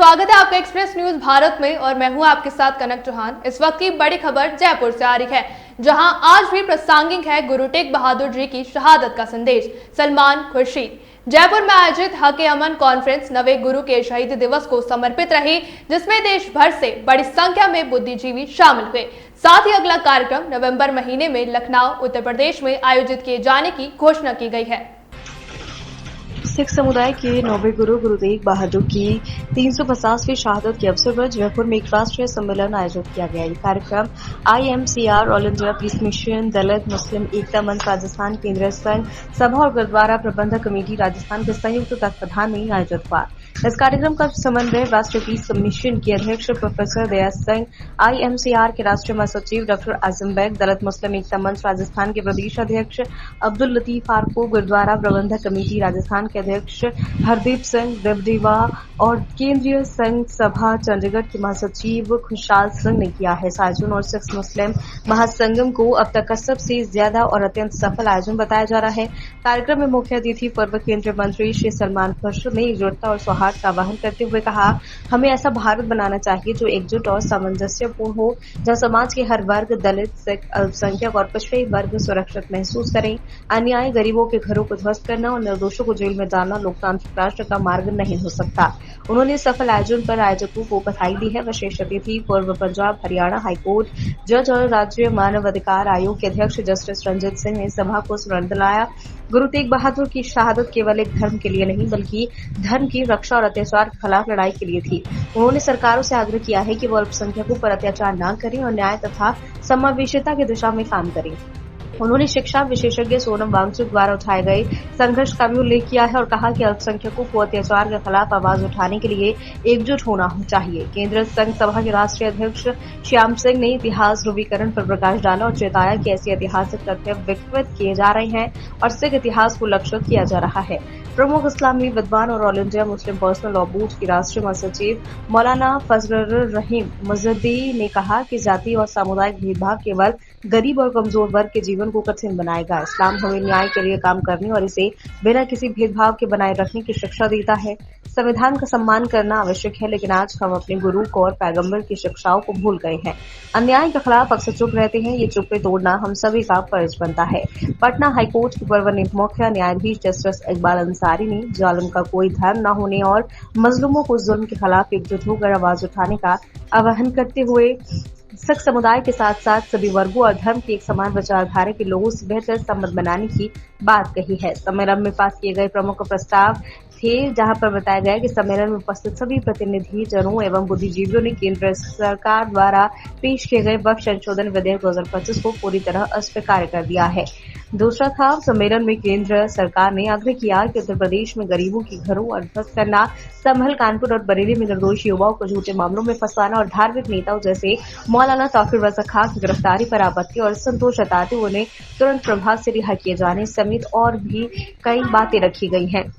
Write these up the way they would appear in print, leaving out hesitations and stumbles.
स्वागत है आपका एक्सप्रेस न्यूज भारत में और मैं हूं आपके साथ कनक चौहान। इस वक्त की बड़ी खबर जयपुर से आ रही है, जहां आज भी प्रासंगिक है गुरु तेग बहादुर जी की शहादत का संदेश। सलमान खुर्शीद जयपुर में आयोजित हक-ए-अमन कॉन्फ्रेंस नवे गुरु के शहीदी दिवस को समर्पित रही, जिसमें देश भर से बड़ी संख्या में बुद्धिजीवी शामिल हुए। साथ ही अगला कार्यक्रम नवंबर महीने में लखनऊ उत्तर प्रदेश में आयोजित किए जाने की घोषणा की गई है। सिख समुदाय के नौवे गुरु गुरु तेग बहादुर की 350वीं शहादत के अवसर पर जयपुर में एक राष्ट्रीय सम्मेलन आयोजित किया गया। ये कार्यक्रम IMCR all India peace mission, Dalit Muslim Ekta Manch Rajasthan, केंद्रीय संघ सभा और गुरुद्वारा प्रबंधक कमेटी राजस्थान के संयुक्त तत्वावधान में आयोजित हुआ। इस कार्यक्रम का समन्वय राष्ट्रीय पीस कमीशन के अध्यक्ष प्रोफेसर दया सिंह, IMCR के राष्ट्रीय महासचिव डॉक्टर आजम बेग, दलित मुस्लिम एकता मंच राजस्थान के प्रदेश अध्यक्ष अब्दुल लतीफ फारूक, गुरुद्वारा प्रबंधक कमेटी राजस्थान के अध्यक्ष हरदीप सिंह देवदेवा और केंद्रीय संघ सभा चंडीगढ़ के महासचिव खुशहाल सिंह ने किया है। इस आयोजन और सिख मुस्लिम महासंगम को अब तक का सबसे ज्यादा और अत्यंत सफल आयोजन बताया जा रहा है। कार्यक्रम में मुख्य अतिथि पूर्व केंद्रीय मंत्री श्री सलमान खुर्शीद ने एकजुटता और सौहार्द का आह्वान करते हुए कहा, हमें ऐसा भारत बनाना चाहिए जो एकजुट और सामंजस्यपूर्ण हो, जहां समाज के हर वर्ग, दलित, सिख, अल्पसंख्यक और पिछड़े वर्ग सुरक्षित महसूस करें। अन्याय, गरीबों के घरों को ध्वस्त करना और निर्दोषों को जेल में डालना लोकतांत्रिक राष्ट्र का मार्ग नहीं हो सकता। उन्होंने सफल आयोजन पर आयोजकों को बधाई दी है। विशेष अतिथि पूर्व पंजाब हरियाणा हाईकोर्ट जज और राज्य मानव अधिकार आयोग के अध्यक्ष जस्टिस रंजीत सिंह ने सभा को स्मरण दिलाया। गुरु तेग बहादुर की शहादत केवल एक धर्म के लिए नहीं, बल्कि धर्म की रक्षा और अत्याचार के खिलाफ लड़ाई के लिए थी। उन्होंने सरकारों से आग्रह किया है कि वो अल्पसंख्यकों पर अत्याचार न करें और न्याय तथा समावेशिता की दिशा में काम करें। उन्होंने शिक्षा विशेषज्ञ सोनम वांगचुक द्वारा उठाए गए संघर्ष का भी उल्लेख किया है और कहा कि अल्पसंख्यकों को अत्याचार के खिलाफ आवाज उठाने के लिए एकजुट होना चाहिए। केंद्रीय संघ सभा के राष्ट्रीय अध्यक्ष श्याम सिंह ने इतिहास ध्रुवीकरण पर प्रकाश डाला और चेताया कि ऐसे ऐतिहासिक तथ्य विकृत किए जा रहे हैं और सिख इतिहास को लक्षित किया जा रहा है। प्रमुख इस्लामी विद्वान और all India Muslim personal law board की राष्ट्रीय महासचिव मौलाना फजलुर रहीम मुजद्दी ने कहा कि जाति और सामुदायिक भेदभाव केवल गरीब और कमजोर वर्ग के जीवन को कठिन बनाएगा। इस्लाम हमें न्याय के लिए काम करने और इसे बिना किसी भेदभाव के बनाए रखने की शिक्षा देता है। संविधान का सम्मान करना आवश्यक है, लेकिन आज हम अपने गुरु को और पैगंबर की शिक्षाओं को भूल गए हैं। अन्याय के खिलाफ अक्सर चुप रहते हैं। ये चुप्पे तोड़ना हम सभी का फर्ज बनता है। पटना हाईकोर्ट के पूर्व मुख्य न्यायाधीश जस्टिस इकबाल अंसारी ने जालिम का कोई धर्म न होने और मजलूमों को जुल्म के खिलाफ एकजुट होकर आवाज उठाने का आह्वान करते हुए सिख समुदाय के साथ साथ सभी वर्गों और धर्म की एक समान विचारधारा के लोगों से बेहतर संबंध बनाने की बात कही है। सम्मेलन में पास किए गए प्रमुख प्रस्ताव थे, जहां पर बताया गया कि सम्मेलन में उपस्थित सभी प्रतिनिधि जनों एवं बुद्धिजीवियों ने केंद्र सरकार द्वारा पेश किए गए वक्फ संशोधन विधेयक 2025 को पूरी तरह अस्वीकार कर दिया है। दूसरा था, सम्मेलन में केंद्र सरकार ने आग्रह किया कि उत्तर प्रदेश में गरीबों के घरों और ध्वस्त करना, संभल, कानपुर और बरेली में निर्दोष युवाओं को झूठे मामलों में फंसाना और धार्मिक नेताओं जैसे मौलाना ताकिर रज़ा खां की गिरफ्तारी पर आपत्ति और संतोष जताते हुए उन्हें तुरंत प्रभाव से रिहा किए जाने समेत और भी कई बातें रखी गई हैं।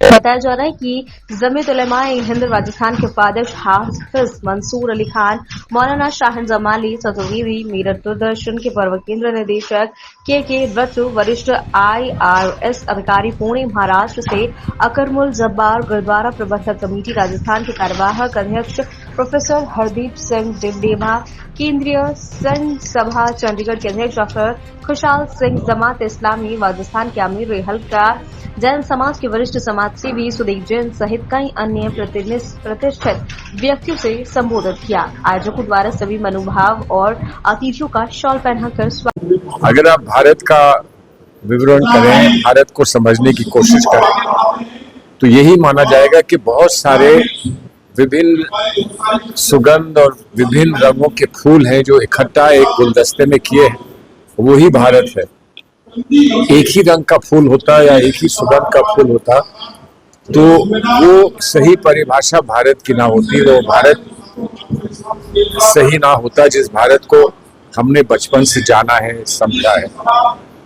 बताया जा रहा है कि जमीयत उलमा-ए-हिंद राजस्थान के उपाध्यक्ष हाफिज मंसूर अली खान, मौलाना शाहिन जमाली चतुर्वेदी, मेरठ दूरदर्शन के पूर्व केंद्र निदेशक के रतु, वरिष्ठ IRS अधिकारी पुणे महाराष्ट्र से अकरमुल जब्बार, गुरुद्वारा प्रबंधक कमेटी राजस्थान के कार्यवाहक अध्यक्ष प्रोफेसर हरदीप सिंह देवदेवा, केंद्रीय संघ सभा चंडीगढ़ के अध्यक्ष डॉक्टर खुशहाल सिंह, जमात इस्लामी राजस्थान के अमीर हल्का, जैन समाज के वरिष्ठ समाजसेवी सुदेव जैन सहित कई अन्य प्रतिष्ठित व्यक्तियों से संबोधित किया। आयोजकों द्वारा सभी मनोभाव और अतिथियों का शॉल पहनाकर स्वागत। अगर आप भारत का विवरण करें, भारत को समझने की कोशिश करें, तो यही माना जाएगा कि बहुत सारे विभिन्न सुगंध और विभिन्न रंगों के फूल हैं जो इकट्ठा एक गुलदस्ते में किए हैं, वही भारत है। एक ही रंग का फूल होता या एक ही सुगंध का फूल होता तो वो सही परिभाषा भारत की ना होती, वो भारत सही ना होता जिस भारत को हमने बचपन से जाना है, समझा है।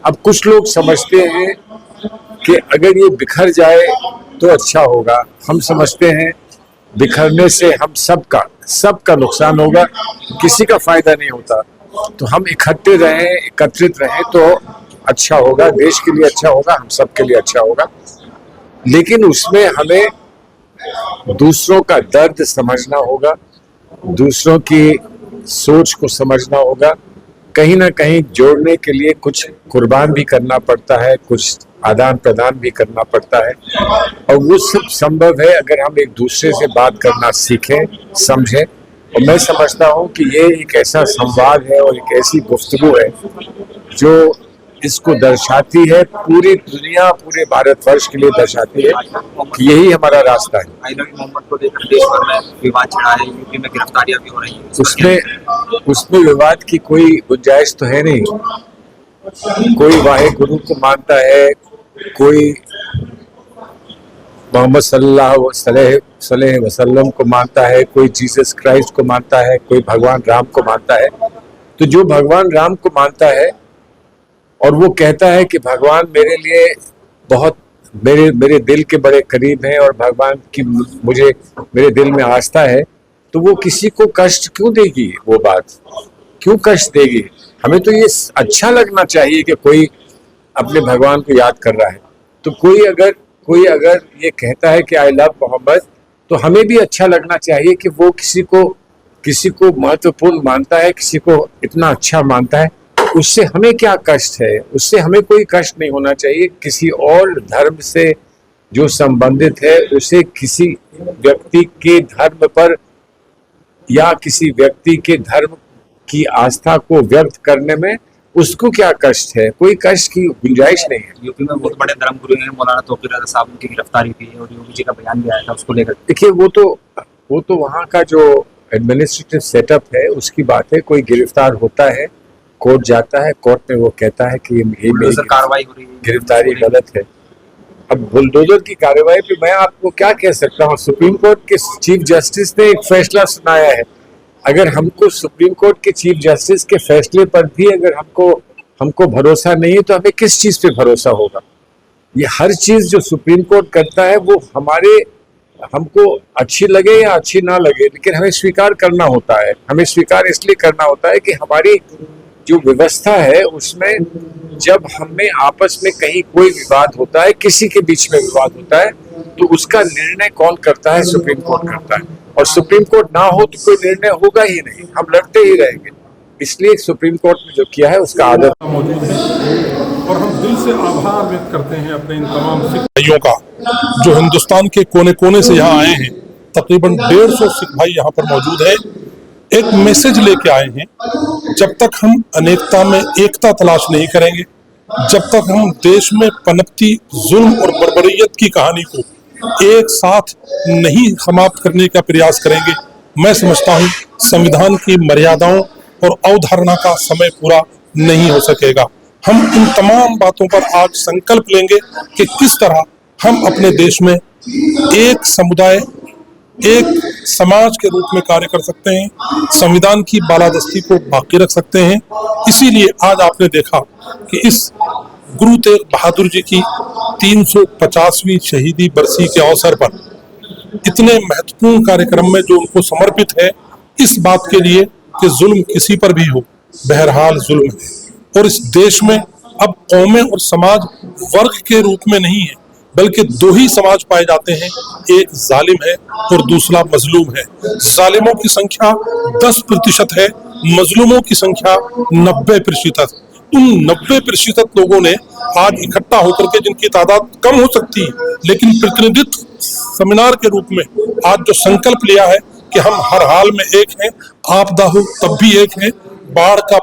अब कुछ लोग समझते हैं कि अगर ये बिखर जाए तो अच्छा होगा। हम समझते हैं बिखरने से हम सबका नुकसान होगा, किसी का फायदा नहीं होता। तो हम इकट्ठे रहें, एकत्रित रहें तो अच्छा होगा, देश के लिए अच्छा होगा, हम सब के लिए अच्छा होगा। लेकिन उसमें हमें दूसरों का दर्द समझना होगा, दूसरों की सोच को समझना होगा, कहीं ना कहीं जोड़ने के लिए कुछ कुर्बान भी करना पड़ता है, कुछ आदान प्रदान भी करना पड़ता है, और वो सब संभव है अगर हम एक दूसरे से बात करना सीखें, समझें। और मैं समझता हूँ कि ये एक ऐसा संवाद है और एक ऐसी गुफ्तगू है जो इसको दर्शाती है, पूरी दुनिया, पूरे भारतवर्ष के लिए दर्शाती है कि यही हमारा रास्ता है। आई लव यू मोहम्मद को लेकर देश भर में विवाद छिड़ा है, यूपी में गिरफ्तारियां भी हो रही हैं। उसमें विवाद की कोई गुंजाइश तो है नहीं। कोई वाहे गुरु को मानता है, कोई मोहम्मद सल्लल्लाहु अलैहि वसल्लम को मानता है, कोई जीसस क्राइस्ट को मानता है, कोई भगवान राम को मानता है। तो जो भगवान राम को मानता है और वो कहता है कि भगवान मेरे लिए बहुत मेरे दिल के बड़े करीब हैं और भगवान की मुझे मेरे दिल में आस्था है, तो वो किसी को कष्ट क्यों देगी? वो बात क्यों कष्ट देगी? हमें तो ये अच्छा लगना चाहिए कि कोई अपने भगवान को याद कर रहा है। तो कोई अगर ये कहता है कि आई लव मोहम्मद, तो हमें भी अच्छा लगना चाहिए कि वो किसी को महत्वपूर्ण मानता है, किसी को इतना अच्छा मानता है। उससे हमें क्या कष्ट है? उससे हमें कोई कष्ट नहीं होना चाहिए। किसी और धर्म से जो संबंधित है उसे किसी व्यक्ति के धर्म पर या किसी व्यक्ति के धर्म की आस्था को व्यक्त करने में उसको क्या कष्ट है? कोई कष्ट की गुंजाइश नहीं है। यूपी में बहुत बड़े धर्मगुरु हैं, मौलाना तौकीर रज़ा साहब की गिरफ्तारी हुई है और योगी जी का बयान भी आया था उसको लेकर। देखिए, वो तो वहाँ का जो एडमिनिस्ट्रेटिव सेटअप है उसकी बात है। कोई गिरफ्तार होता है, कोर्ट जाता है, कोर्ट में वो कहता है कि ये कार्रवाई हो रही है, गिरफ्तारी गलत है। अब बुलडोजर की कार्रवाई पे मैं आपको क्या कह सकता हूँ? सुप्रीम कोर्ट के चीफ जस्टिस ने एक फैसला सुनाया है। अगर हमको सुप्रीम कोर्ट के चीफ जस्टिस के फैसले पर भी अगर हमको भरोसा नहीं है तो हमें किस चीज पे भरोसा होगा? ये हर चीज जो सुप्रीम कोर्ट करता है वो हमको अच्छी लगे या अच्छी ना लगे, लेकिन हमें स्वीकार करना होता है। हमें स्वीकार इसलिए करना होता है कि हमारी जो व्यवस्था है उसमें जब हमें आपस में कहीं कोई विवाद होता है, किसी के बीच में विवाद होता है, तो उसका निर्णय कौन करता है? सुप्रीम कोर्ट करता है। और सुप्रीम कोर्ट ना हो तो कोई निर्णय होगा ही नहीं, हम लड़ते ही रहेंगे। इसलिए सुप्रीम कोर्ट ने जो किया है उसका आदर मौजूद है और हम दिल से आभार व्यक्त करते हैं अपने इन तमाम सिख भाइयों का जो हिंदुस्तान के कोने कोने से यहाँ आए हैं। तकरीबन 150 सिख भाई यहाँ पर मौजूद है। एक मैसेज लेके आए हैं, जब तक हम अनेकता में एकता तलाश नहीं करेंगे, जब तक हम देश में पनपती जुल्म और बर्बरियत की कहानी को एक साथ नहीं समाप्त करने का प्रयास करेंगे, मैं समझता हूँ संविधान की मर्यादाओं और अवधारणा का समय पूरा नहीं हो सकेगा। हम इन तमाम बातों पर आज संकल्प लेंगे कि किस तरह हम अपने देश में एक समुदाय, एक समाज के रूप में कार्य कर सकते हैं, संविधान की बालादस्ती को बाकी रख सकते हैं। इसीलिए आज आपने देखा कि इस गुरु तेग बहादुर जी की 350वीं शहीदी बरसी के अवसर पर इतने महत्वपूर्ण कार्यक्रम में जो उनको समर्पित है, इस बात के लिए कि जुल्म किसी पर भी हो, बहरहाल जुल्म है। और इस देश में अब कौमें और समाज वर्ग के रूप में नहीं है, बल्कि दो ही समाज पाए जाते हैं, एक जालिम है और दूसरा मजलूम है। जालिमों की संख्या 10% है, मजलूमों की संख्या 90%। उन 90% लोगों ने आज इकट्ठा होकर के, जिनकी तादाद कम हो सकती है लेकिन प्रतिनिधित्व सेमिनार के रूप में आज जो संकल्प लिया है कि हम हर हाल में एक हैं, आपदा हो तब भी एक हैं, बाढ़ का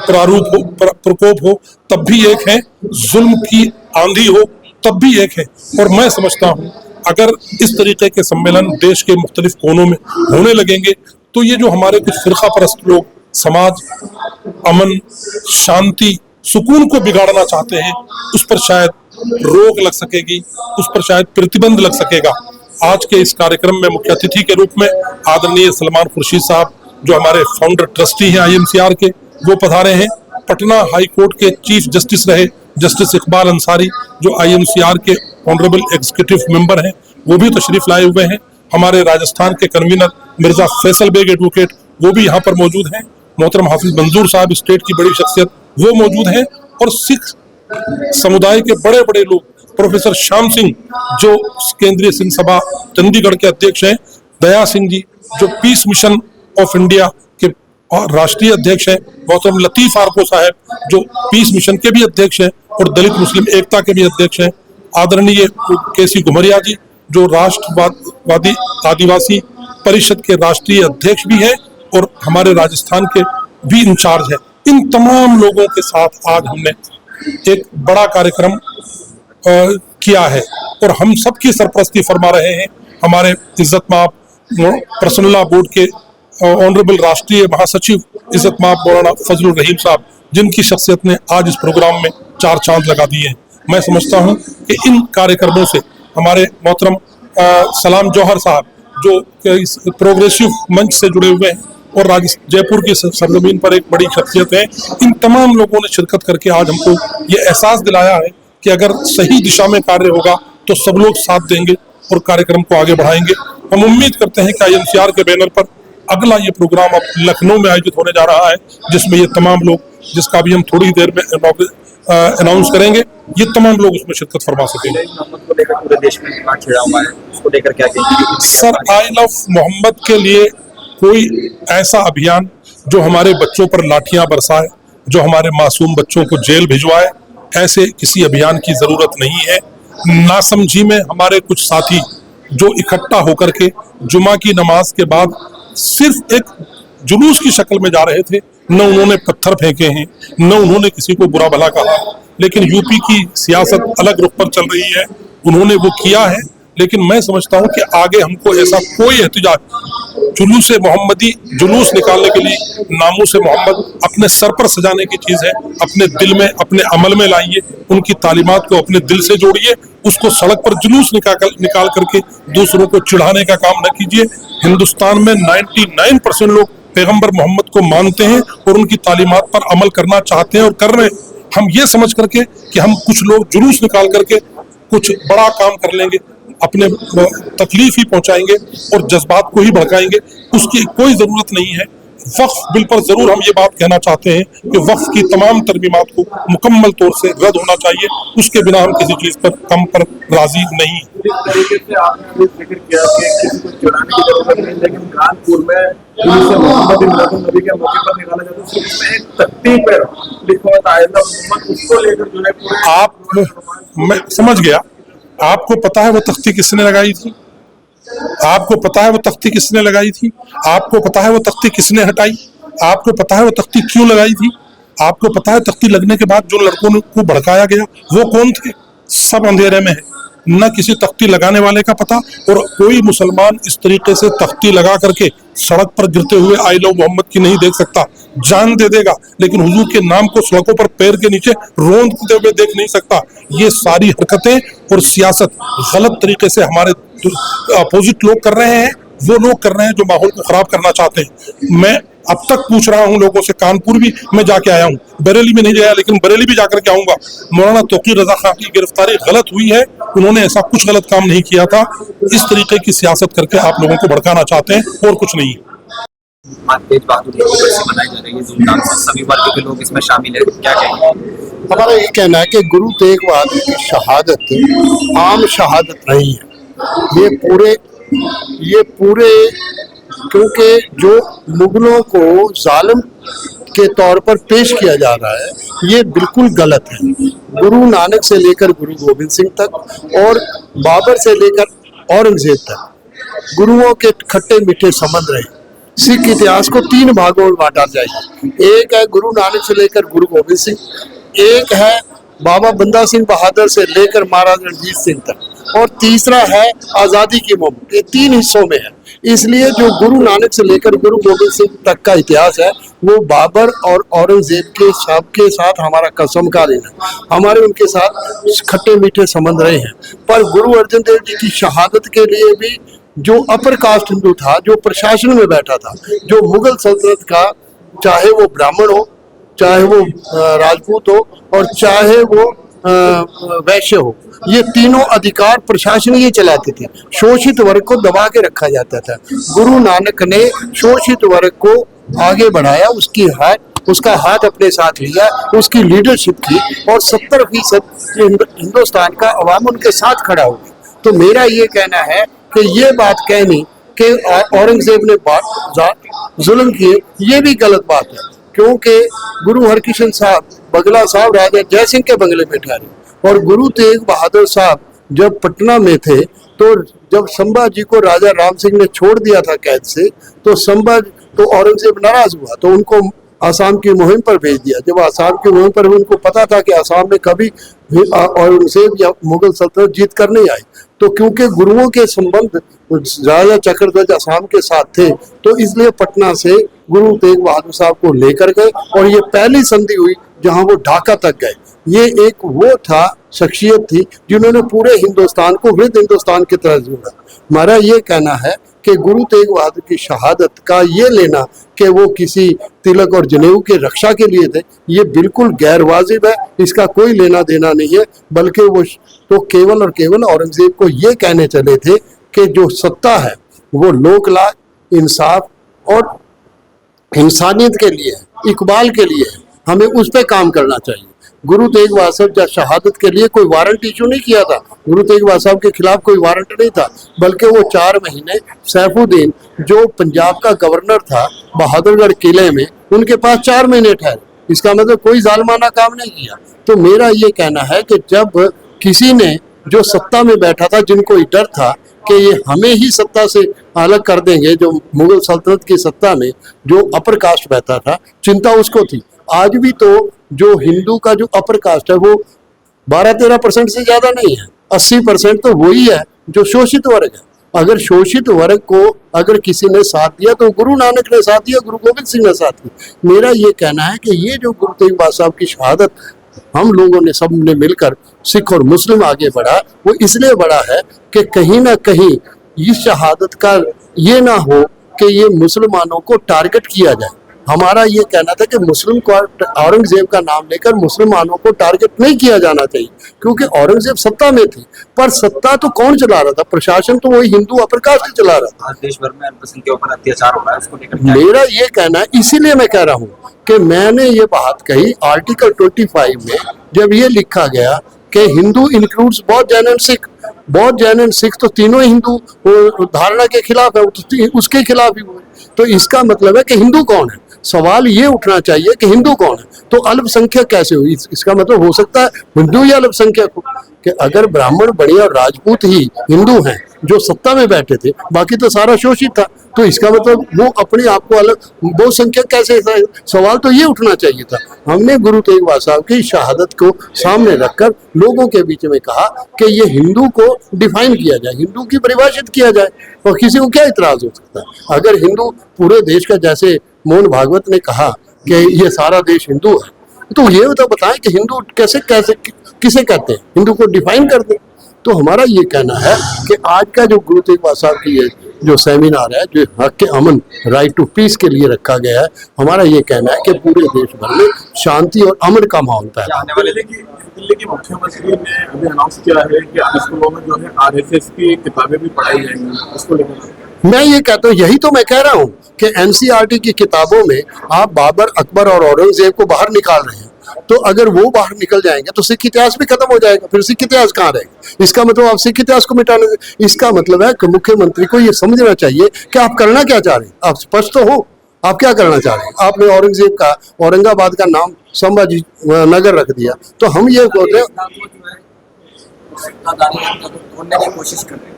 प्रकोप हो तब भी एक हैं, जुल्म की आंधी हो तब भी एक है। और मैं समझता हूँ अगर इस तरीके के सम्मेलन देश के मुख्तलिफ कोनों में होने लगेंगे तो ये जो हमारे कुछ फिरका परस्त लोग समाज, अमन, शांति, सुकून को बिगाड़ना चाहते हैं, उस पर शायद रोक लग सकेगी, उस पर शायद प्रतिबंध लग सकेगा। आज के इस कार्यक्रम में मुख्य अतिथि के रूप में आदरणीय सलमान खुर्शीद साहब, जो हमारे फाउंडर ट्रस्टी हैं IMCR के, वो पधारे हैं। पटना हाई कोर्ट के चीफ जस्टिस रहे जस्टिस इकबाल अंसारी, जो IMCR के ऑनरेबल एग्जीक्यूटिव मेंबर हैं, वो भी तशरीफ लाए हुए हैं। हमारे राजस्थान के कन्वीनर मिर्जा फैसल बेग एडवोकेट, वो भी यहाँ पर मौजूद हैं। मोहतरम हाफिज मंजूर साहब, स्टेट की बड़ी शख्सियत, वो मौजूद हैं। और सिख समुदाय के बड़े बड़े लोग प्रोफेसर श्याम सिंह जो केंद्रीय सिंह सभा चंडीगढ़ के अध्यक्ष हैं, दया सिंह जी जो पीस मिशन ऑफ इंडिया के राष्ट्रीय अध्यक्ष हैं, मोहतरम लतीफ आरको साहब जो पीस मिशन के भी अध्यक्ष हैं और दलित मुस्लिम एकता के भी अध्यक्ष हैं, आदरणीय केसी घुमरिया जी जो राष्ट्रवादी आदिवासी परिषद के राष्ट्रीय अध्यक्ष भी हैं और हमारे राजस्थान के भी इंचार्ज हैं। इन तमाम लोगों के साथ आज हमने एक बड़ा कार्यक्रम किया है और हम सबकी सरपरस्ती फरमा रहे हैं हमारे इज्जत माप पर्सनला बोर्ड के ऑनरेबल राष्ट्रीय महासचिव इज्जत माप मौलाना फजलुर रहीम साहब, जिनकी शख्सियत ने आज इस प्रोग्राम में 4 चांद लगा दिए हैं। मैं समझता हूं कि इन कार्यक्रमों से हमारे मोहतरम सलाम जौहर साहब जो इस प्रोग्रेसिव मंच से जुड़े हुए हैं और जयपुर की सरजमीन पर एक बड़ी शख्सियत है, इन तमाम लोगों ने शिरकत करके आज हमको ये एहसास दिलाया है कि अगर सही दिशा में कार्य होगा तो सब लोग साथ देंगे और कार्यक्रम को आगे बढ़ाएंगे। हम उम्मीद करते हैं कि INCR के बैनर पर अगला ये प्रोग्राम अब लखनऊ में आयोजित होने जा रहा है, जिसमें ये तमाम लोग, जिसका भी हम थोड़ी देर में अनाउंस करेंगे, ये तमाम लोग उसमें शिरकत फरमा सकेंगे। पूरे देश में विवाद छिड़ा हुआ है, उसको लेकर क्या कहेंगे? सर, आई लव मोहम्मद के लिए कोई ऐसा अभियान जो हमारे बच्चों पर लाठियां बरसाए, जो हमारे मासूम बच्चों को जेल भिजवाए, ऐसे किसी अभियान की जरूरत नहीं है। नासमझी में हमारे कुछ साथी जो इकट्ठा होकर के जुमा की नमाज के बाद सिर्फ एक जुलूस की शक्ल में जा रहे थे, न उन्होंने पत्थर फेंके हैं, न उन्होंने किसी को बुरा भला कहा, लेकिन यूपी की सियासत अलग रुख पर चल रही है, उन्होंने वो किया है। लेकिन मैं समझता हूं कि आगे हमको ऐसा कोई एहतिजाज जुलूस मोहम्मदी जुलूस निकालने के लिए, नामूस मोहम्मद अपने सर पर सजाने की चीज है, अपने दिल में, अपने अमल में लाइए, उनकी तालीमात को अपने दिल से जोड़िए, उसको सड़क पर जुलूस निकाल करके दूसरों को चिढ़ाने का काम न कीजिए। हिंदुस्तान में 99% लोग पैगंबर मोहम्मद को मानते हैं और उनकी तालीमात पर अमल करना चाहते हैं और कर रहे हैं। हम ये समझ करके कि हम कुछ लोग जुलूस निकाल करके कुछ बड़ा काम कर लेंगे, अपने तकलीफ ही पहुंचाएंगे और जज्बात को ही भड़काएंगे, उसकी कोई जरूरत नहीं है। वक्फ बिल पर जरूर हम ये बात कहना चाहते हैं कि वक्फ की तमाम तरमीमात को मुकम्मल तौर से रद्द होना चाहिए, उसके बिना हम किसी चीज पर कम पर राजी नहीं। जिस तरीके से आपने जिक्र किया कि किसी को चुराने की जरूरत नहीं, लेकिन कानपुर में मोहम्मद नबी के मौके पर निकाला जाता है, उसमें एक तख्ती पर लिखा होता है मोहम्मद, उसको लेकर जो है आप, मैं समझ गया। आपको पता है वो तख्ती किसने लगाई थी? आपको पता है वो तख्ती किसने लगाई थी? आपको पता है वो तख्ती किसने हटाई? आपको पता है वो तख्ती क्यों लगाई थी? आपको पता है तख्ती लगने के बाद जो लड़कों को भड़काया गया वो कौन थे? सब अंधेरे में है, न किसी तख्ती लगाने वाले का पता। और कोई मुसलमान इस तरीके से तख्ती लगा करके सड़क पर गिरते हुए आई लव मोहम्मद की नहीं देख सकता, जान दे देगा, लेकिन हुजूर के नाम को सड़कों पर पैर के नीचे रोंदते हुए देख नहीं सकता। ये सारी हरकतें और सियासत गलत तरीके से हमारे अपोजिट लोग कर रहे हैं, वो लोग कर रहे हैं जो माहौल को खराब करना चाहते हैं। मैं अब तक पूछ रहा हूं लोगों से, कानपुर भी मैं जाके आया हूं, बरेली में नहीं गया, लेकिन बरेली भी जाकर के आऊंगा। मौलाना तौकीर रजा खान की गिरफ्तारी गलत हुई है, उन्होंने ऐसा कुछ गलत काम नहीं किया था। इस तरीके की सियासत करके आप लोगों को भड़काना चाहते हैं और कुछ नहीं। आज तेज बहादुर मनाई जा रही है धूमधाम से, सभी वर्ग के लोग इसमें शामिल हैं, क्या कहेंगे? हमारा ये कहना है कि गुरु तेग बहादुर की शहादत आम शहादत नहीं है। ये पूरे क्योंकि जो मुगलों को जालिम के तौर पर पेश किया जा रहा है, ये बिल्कुल गलत है। गुरु नानक से लेकर गुरु गोविंद सिंह तक और बाबर से लेकर औरंगजेब तक गुरुओं के खट्टे मीठे संबंध रहे। सिख इतिहास को 3 भागों में बांटा जाए। एक है गुरु नानक से लेकर गुरु गोविंद सिंह, एक है बाबा बंदा सिंह बहादुर से लेकर महाराज रणजीत सिंह तक, और तीसरा है आजादी की मुहिम। ये 3 हिस्सों में है। इसलिए जो गुरु नानक से लेकर गुरु गोविंद सिंह तक का इतिहास है, वो बाबर और औरंगजेब के साथ हमारा कसम का लेना, हमारे उनके साथ खट्टे मीठे संबंध रहे हैं। पर गुरु अर्जन देव जी की शहादत के लिए भी जो अपर कास्ट हिंदू था, जो प्रशासन में बैठा था, जो मुगल सल्तनत का, चाहे वो ब्राह्मण हो, चाहे वो राजपूत हो और चाहे वो वैश्य हो, ये तीनों अधिकार प्रशासन ये चलाते थे। शोषित वर्ग को दबा के रखा जाता था। गुरु नानक ने शोषित वर्ग को आगे बढ़ाया, उसकी हाथ उसका हाथ अपने साथ लिया, उसकी लीडरशिप की और 70% हिंदुस्तान का अवाम उनके साथ खड़ा हो गया। तो मेरा ये कहना है कि ये बात कहनी कि औरंगजेब ने जुल्म किए, ये भी गलत बात है, क्योंकि गुरु हरकिशन साहब बगला साहब राजा जय सिंह के बंगले में ठहरे और गुरु तेग बहादुर साहब जब पटना में थे तो जब संभाजी को राजा राम सिंह ने छोड़ दिया था कैद से, तो औरंगजेब नाराज हुआ तो उनको आसाम की मुहिम पर भेज दिया। जब आसाम की मुहिम पर उनको पता था कि आसाम में कभी औरंगजेब या मुगल सल्तनत जीत कर नहीं आई, तो क्योंकि गुरुओं के संबंध राजा चक्रध्वज आसाम के साथ थे तो इसलिए पटना से गुरु तेग बहादुर साहब को लेकर गए और ये पहली संधि हुई जहां वो ढाका तक गए। ये एक वो था, शख्सियत थी जिन्होंने पूरे हिंदुस्तान को वृद्ध हिंदुस्तान की तरह जोड़ा। हमारा ये कहना है कि गुरु तेग बहादुर की शहादत का ये लेना कि वो किसी तिलक और जनेऊ की रक्षा के लिए थे, ये बिल्कुल गैर वाजिब है, इसका कोई लेना देना नहीं है। बल्कि वो तो केवल और केवल औरंगजेब को ये कहने चले थे कि जो सत्ता है वो लोक लाज, इंसाफ और इंसानियत के लिए है, इकबाल के लिए है, हमें उस पर काम करना चाहिए। गुरु तेग बहादुर साहब शहादत के लिए कोई वारंट इशू नहीं किया था, गुरु तेग बहादुर साहब के खिलाफ कोई वारंट नहीं था, बल्कि वो 4 महीने सैफुद्दीन जो पंजाब का गवर्नर था बहादुरगढ़ किले में, उनके पास 4 महीने ठहरे। इसका मतलब कोई जालमाना काम नहीं किया। तो मेरा ये कहना है कि जब किसी ने जो सत्ता में बैठा था, जिनको डर था कि ये हमें ही सत्ता से अलग कर देंगे, जो मुगल सल्तनत की सत्ता में जो अपर कास्ट बैठा था, चिंता उसको थी। आज भी तो जो हिंदू का जो अपर कास्ट है वो 12-13% से ज्यादा नहीं है, 80% तो वही है जो शोषित वर्ग है। अगर शोषित वर्ग को अगर किसी ने साथ दिया तो गुरु नानक ने साथ दिया, गुरु गोविंद सिंह ने साथ दिया। मेरा ये कहना है कि ये जो गुरु तेग बहादुर साहब की शहादत हम लोगों ने सब ने मिलकर सिख और मुस्लिम आगे बढ़ा, वो इसलिए बढ़ा है कि कहीं ना कहीं इस शहादत का ये ना हो कि ये मुसलमानों को टारगेट किया जाए। हमारा ये कहना था कि मुस्लिम को औरंगजेब का नाम लेकर मुसलमानों को टारगेट नहीं किया जाना चाहिए, क्योंकि औरंगजेब सत्ता में थी, पर सत्ता तो कौन चला रहा था? प्रशासन तो वही हिंदू अपर कास्ट चला रहा था। आज देश भर में अल्पसंख्यकों के ऊपर अत्याचार हो रहा है, उसको लेकर मेरा ये कहना है, इसीलिए मैं कह रहा हूँ कि मैंने ये बात कही आर्टिकल 25 में, जब ये लिखा गया कि हिंदू इंक्लूड्स बौद्ध, जैन एंड सिख। बौद्ध, जैन एंड सिख तो तीनों हिंदू धारणा के खिलाफ है, उसके खिलाफ ही हुए। तो इसका मतलब है कि हिंदू कौन है? सवाल ये उठना चाहिए कि हिंदू कौन है, तो अल्पसंख्यक कैसे हुई? इसका मतलब हो सकता है हिंदू या अल्पसंख्यक हो, कि अगर ब्राह्मण, बड़े और राजपूत ही हिंदू हैं जो सत्ता में बैठे थे, बाकी तो सारा शोषित था, तो इसका मतलब वो अपने आप को अलग बहुसंख्यक कैसे? सवाल तो ये उठना चाहिए था। हमने गुरु तेग बहादुर साहब की शहादत को सामने रखकर लोगों के बीच में कहा कि ये हिंदू को डिफाइन किया जाए, हिंदू की परिभाषित किया जाए, और किसी को क्या इतराज हो सकता है? अगर हिंदू पूरे देश का, जैसे मोहन भागवत ने कहा कि ये सारा देश हिंदू है, तो ये तो बताएं कि हिंदू कैसे कैसे किसे कहते हैं, हिंदू को डिफाइन कर दें। तो हमारा ये कहना है कि आज का जो गुरु तेग बहादुर साहब की जो सेमिनार है, जो हक के अमन, राइट टू पीस के लिए रखा गया है, हमारा ये कहना है कि पूरे देश भर में शांति और अमन का माहौल पैदा। आने वाले दिल्ली के मुख्यमंत्री ने अभी अनाउंस किया है कि स्कूलों में जो है RSS की किताबें भी पढ़ाई जाएंगी, उसको लेकर मैं ये कहता हूँ, यही तो मैं कह रहा हूँ कि NCERT की किताबों में आप बाबर, अकबर और औरंगजेब को बाहर निकाल रहे हैं, तो अगर वो बाहर निकल जाएंगे तो सिख इतिहास भी खत्म हो जाएगा, फिर सिख इतिहास कहाँ रहेगा? इसका मतलब आप सिख इतिहास को मिटाने, इसका मतलब है कि मुख्यमंत्री को ये समझना चाहिए कि आप करना क्या चाह रहे हैं। आप स्पष्ट तो हो, आप क्या करना चाह रहे हैं? आपने औरंगजेब का, औरंगाबाद का नाम संभाजी नगर रख दिया, तो हम ये बोल रहे हैं, कोशिश कर रहे हैं।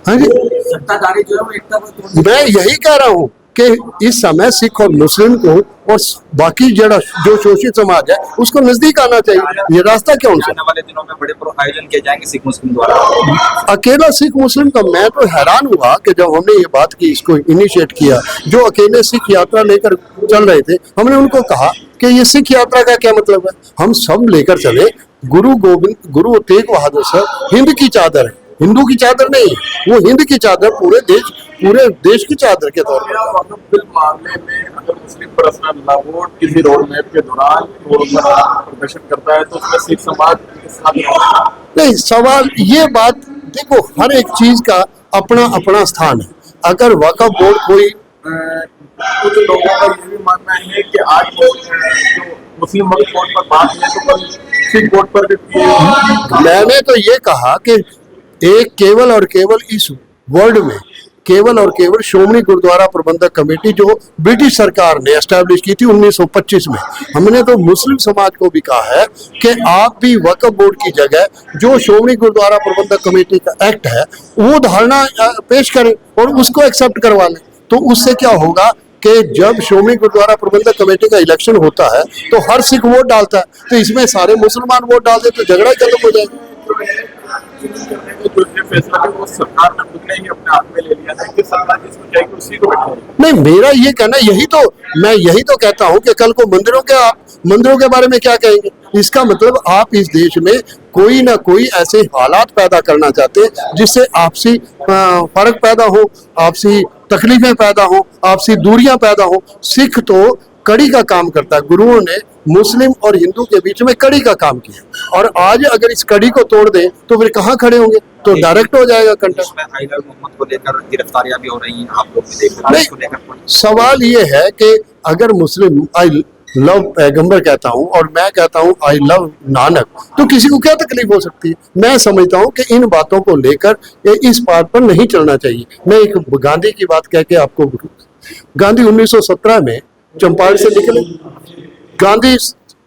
हाँ जी, सत्ताधारी जो है वो एकता को तोड़ने मैं यही कह रहा हूँ कि इस समय सिख और मुस्लिम को और बाकी जो शोषित समाज है उसको नजदीक आना चाहिए। ये रास्ता क्यों? आने वाले दिनों में बड़े आयोजन किए जाएंगे सिख मुस्लिम द्वारा। अकेला सिख मुस्लिम का, मैं तो हैरान हुआ कि जब हमने ये बात की, इसको इनिशिएट किया, जो अकेले सिख यात्रा लेकर चल रहे थे, हमने उनको कहा कि ये सिख यात्रा का क्या मतलब है? हम सब लेकर चले, गुरु तेग बहादुर साहब हिंद की चादर है, हिंदू की चादर नहीं, वो हिंद की चादर पूरे देश की चादर के तौर पर। बिल मामले में अगर मुस्लिम पर्सनल लाहौर किसी रोड मैप के दौरान प्रदर्शन करता है तो उसमें सिख समाज के साथ नहीं, सवाल ये बात देखो, हर एक चीज का अपना अपना स्थान है। अगर वक्फ बोर्ड कोई कुछ लोगों का ये भी मानना है कि आज जो मुस्लिम वक्फ बोर्ड पर बात है तो कल सिख बोर्ड पर भी की है। मैंने तो ये कहा कि एक केवल और केवल इस वर्ल्ड में केवल और केवल श्रोमणी गुरुद्वारा प्रबंधक कमेटी जो ब्रिटिश सरकार ने एस्टैब्लिश की थी 1925 में, हमने तो मुस्लिम समाज को भी कहा है कि आप भी वक्फ बोर्ड की जगह जो श्रोमणी गुरुद्वारा प्रबंधक कमेटी का एक्ट है वो धारणा पेश करें और उसको एक्सेप्ट करवा लें। तो उससे क्या होगा कि जब श्रोमणी गुरुद्वारा प्रबंधक कमेटी का इलेक्शन होता है तो हर सिख वोट डालता है, तो इसमें सारे मुसलमान वोट डाल दे तो झगड़ा ही खत्म हो जाएगा। जो ये फैसला है वो सरकार ने खुद ने ही अपने हाथ में ले लिया है कि सरकार जिसको चाहिए उसी को बैठाए। नहीं, मेरा ये कहना मैं यही तो कहता हूं कि कल को मंदिरों के बारे में क्या कहेंगे। इसका मतलब आप इस देश में कोई ना कोई ऐसे हालात पैदा करना चाहते हैं जिससे आपसी फर्क पैदा हो, आपसी तकलीफें पैदा हो, आपसी दूरियां पैदा हो। सिख तो कड़ी का काम करता है, गुरुओं ने मुस्लिम और हिंदू के बीच में कड़ी का काम किया और आज अगर इस कड़ी को तोड़ दें तो फिर कहाँ खड़े होंगे, तो डायरेक्ट हो जाएगा कंटेस्ट। इसमें आइदर मोहम्मद को लेकर गिरफ्तारियां भी हो रही हैं, आप लोग भी देख रहे हैं इसको लेकर। सवाल ये है कि अगर मुस्लिम आई लव पैगंबर कहता हूँ और मैं कहता हूँ आई लव नानक, तो किसी को क्या तकलीफ हो सकती है। मैं समझता हूँ कि इन बातों को लेकर इस बात पर नहीं चलना चाहिए। मैं एक गांधी की बात कह के आपको, गांधी 1917 में चंपारण से निकले, गांधी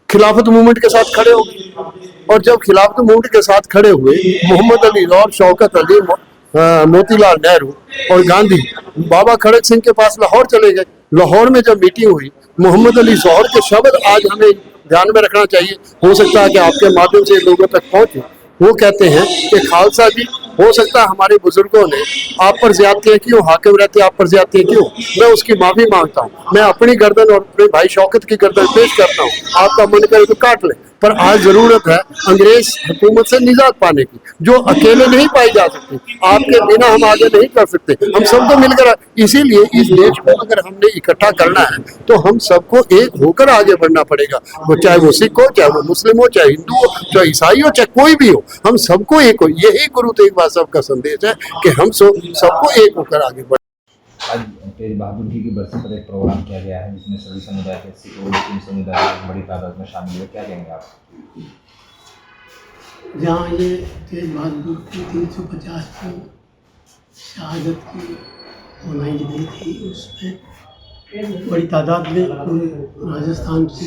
खिलाफत मूवमेंट के साथ खड़े हो गए और जब खिलाफत मूवमेंट के साथ खड़े हुए मोहम्मद अली और शौकत अली, मोतीलाल नेहरू और गांधी बाबा खड़क सिंह के पास लाहौर चले गए। लाहौर में जब मीटिंग हुई, मोहम्मद अली जौहर के शब्द आज हमें ध्यान में रखना चाहिए, हो सकता है कि आपके माध्यम से लोगों तक पहुंचे। वो कहते हैं कि खालसा जी, हो सकता है हमारे बुजुर्गों ने आप पर ज्यादतियां क्यों, हाकिम रहते आप पर ज्यादतियां क्यों, मैं उसकी माफी मांगता हूँ। मैं अपनी गर्दन और अपने भाई शौकत की गर्दन पेश करता हूँ, आपका मन करे तो काट ले, पर आज जरूरत है अंग्रेज हुकूमत से निजात पाने की, जो अकेले नहीं पाई जा सकती। आपके बिना हम आगे नहीं कर सकते, हम सबको मिलकर। इसीलिए इस देश को अगर हमने इकट्ठा करना है तो हम सबको एक होकर आगे बढ़ना पड़ेगा। वो चाहे वो सिख हो, चाहे वो मुस्लिम हो, चाहे हिंदू हो, चाहे ईसाई हो, चाहे कोई भी हो, हम सबको एक हो। यही गुरु तेग बहादुर साहब का संदेश है कि हम सबको एक होकर आगे बढ़े। आज तेज बहादुर जी की बरसी पर एक प्रोग्राम किया गया है जिसमें सभी समुदाय के सिख और मुस्लिम समुदाय बड़ी तादाद में शामिल हुए, क्या कहेंगे आप? जहाँ ये तेज बहादुर की 350वीं शहादत की मनाई गई थी, उसमें बड़ी तादाद में पूरे राजस्थान के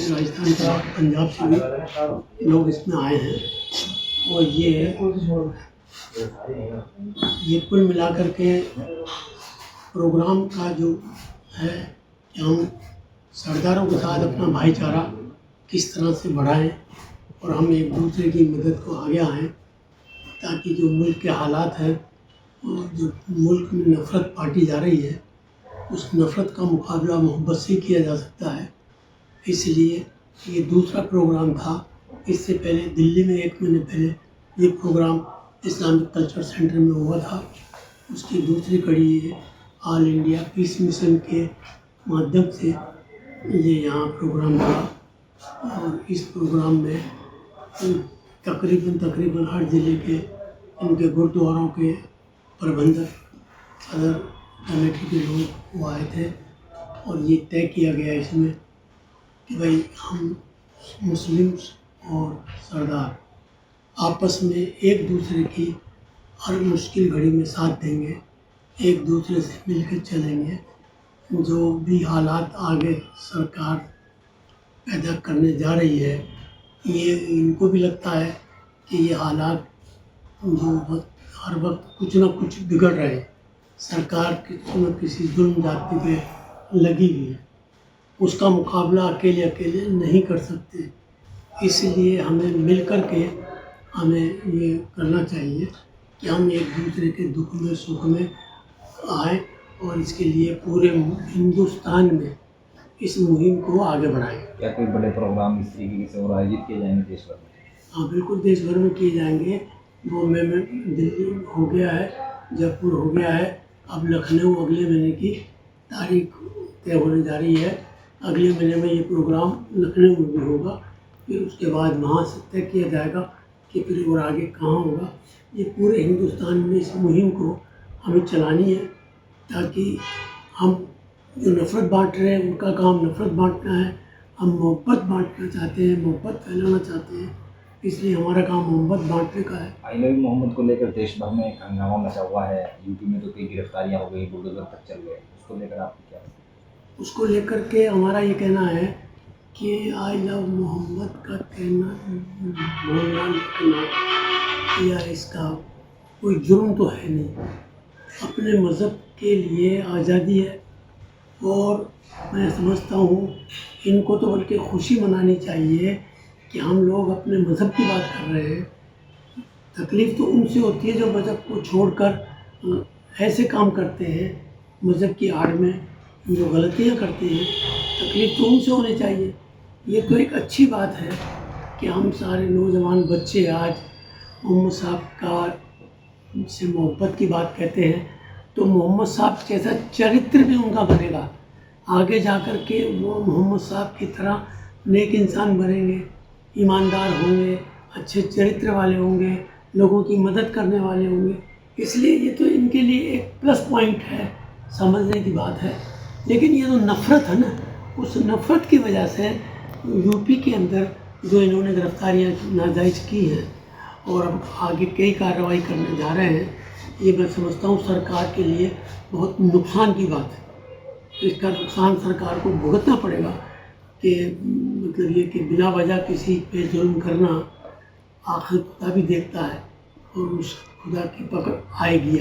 बाद पंजाब से भी लोग इसमें आए हैं। और ये कुल मिलाकर के प्रोग्राम का जो है कि हम सरदारों के साथ अपना भाईचारा किस तरह से बढ़ाएं और हम एक दूसरे की मदद को आगे आएँ, ताकि जो मुल्क के हालात हैं और जो मुल्क में नफ़रत बांटी जा रही है, उस नफ़रत का मुकाबला मोहब्बत से किया जा सकता है। इसलिए ये दूसरा प्रोग्राम था। इससे पहले दिल्ली में 1 महीने पहले ये प्रोग्राम इस्लामिक कल्चर सेंटर में हुआ था। उसकी दूसरी कड़ी ये ऑल इंडिया पीस मिशन के माध्यम से ये यहाँ प्रोग्राम था। और इस प्रोग्राम में तकरीबन हर ज़िले के इनके गुरुद्वारों के प्रबंधक, सदर कमेटी के लोग वो आए थे और ये तय किया गया इसमें कि भाई हम मुस्लिम और सरदार आपस में एक दूसरे की हर मुश्किल घड़ी में साथ देंगे, एक दूसरे से मिलकर चलेंगे। जो भी हालात आगे सरकार पैदा करने जा रही है, ये इनको भी लगता है कि ये हालात जो हर वक्त कुछ ना कुछ बिगड़ रहे हैं, सरकार किसी न किसी जुल्म जाति पे लगी हुई है, उसका मुकाबला अकेले नहीं कर सकते। इसलिए हमें मिलकर के हमें ये करना चाहिए कि हम एक दूसरे के दुख में सुख में आए और इसके लिए पूरे हिंदुस्तान में इस मुहिम को आगे बढ़ाएं। क्या कोई बड़े प्रोग्राम इस तरीके से और आयोजित किए जाएंगे देश भर में? हाँ, बिल्कुल देश भर में किए जाएंगे। वो में दिल्ली हो गया है, जयपुर हो गया है, अब लखनऊ अगले महीने की तारीख तय होने जा रही है। अगले महीने में ये प्रोग्राम लखनऊ में भी होगा, फिर उसके बाद वहाँ से तय किया जाएगा कि फिर और आगे कहाँ होगा। ये पूरे हिंदुस्तान में इस मुहिम को हमें चलानी है ताकि हम जो नफरत बांट रहे हैं उनका काम नफरत बांटना है। हम मोहब्बत बांटना चाहते हैं, मोहब्बत फैलाना चाहते हैं, इसलिए हमारा काम मोहब्बत बांटने का है। आई नबी मोहम्मद को लेकर देश भर में एक हंगामा मचा हुआ है। यूपी में तो कई गिरफ्तारियां हो गई, बुलडोजर तक चल गए। उसको लेकर आपकी क्या? उसको लेकर के हमारा ये कहना है कि आई लव मोहम्मद का कहना बोलना लिखना या इसका कोई जुर्म तो है नहीं। अपने मज़हब के लिए आज़ादी है और मैं समझता हूँ इनको तो बल्कि खुशी मनानी चाहिए कि हम लोग अपने मज़हब की बात कर रहे हैं। तकलीफ़ तो उनसे होती है जो मज़हब को छोड़कर ऐसे काम करते हैं, मज़हब की आड़ में जो गलतियाँ करते हैं। तकलीफ़ तो उनसे होनी चाहिए। ये तो एक अच्छी बात है कि हम सारे नौजवान बच्चे आज मोहम्मद साहब का से मोहब्बत की बात कहते हैं, तो मोहम्मद साहब जैसा चरित्र भी उनका बनेगा। आगे जा कर के वो मोहम्मद साहब की तरह नेक इंसान बनेंगे, ईमानदार होंगे, अच्छे चरित्र वाले होंगे, लोगों की मदद करने वाले होंगे। इसलिए ये तो इनके लिए एक प्लस पॉइंट है, समझने की बात है। लेकिन ये जो नफ़रत है ना, उस नफ़रत की वजह से यूपी के अंदर जो इन्होंने गिरफ्तारियाँ नाजायज़ की हैं और अब आगे कई कार्रवाई करने जा रहे हैं, ये मैं समझता हूँ सरकार के लिए बहुत नुकसान की बात है। इसका नुकसान सरकार को भुगतना पड़ेगा कि मतलब ये कि बिना वजह किसी पे जुल्म करना आखिर खुदा भी देखता है और उस खुदा की पकड़ आएगी।